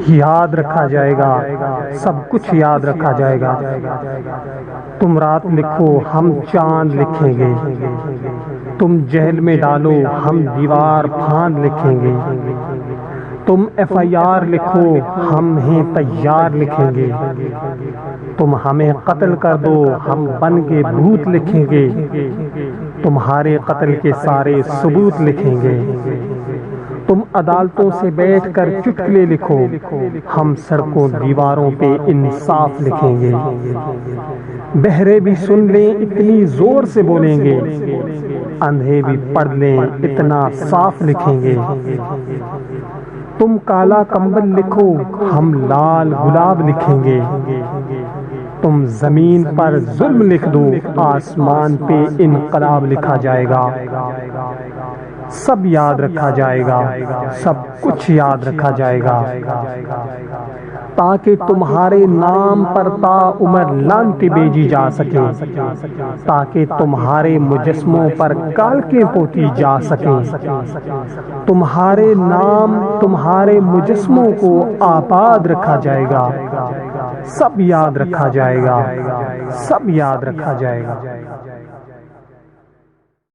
یاد رکھا جائے گا، سب کچھ یاد رکھا جائے گا۔ تم رات لکھو ہم چاند لکھیں گے، تم جہل میں ڈالو ہم دیوار پھاند لکھیں گے، تم ایف آئی آر لکھو ہم ہیں تیار لکھیں گے، تم ہمیں قتل کر دو ہم بن کے بھوت لکھیں گے، تمہارے قتل کے سارے ثبوت لکھیں گے، تم عدالتوں سے بیٹھ کر چٹکلے لکھو ہم سڑکوں دیواروں پہ انصاف لکھیں گے، بہرے بھی سن لیں اتنی زور سے بولیں گے، اندھے بھی پڑھ لیں اتنا صاف لکھیں گے، تم کالا کمبل لکھو ہم لال گلاب لکھیں گے، تم زمین پر ظلم لکھ دو آسمان پہ انقلاب لکھا جائے گا۔ سب یاد رکھا جائے گا، سب کچھ یاد رکھا جائے گا، تاکہ تمہارے نام پر تا عمر لعنتیں بھیجی جا سکیں، تاکہ تمہارے مجسموں پر کالکیں پوتی جا سکیں، تمہارے نام تمہارے مجسموں کو آباد رکھا جائے گا، سب یاد رکھا جائے گا، سب یاد رکھا جائے گا۔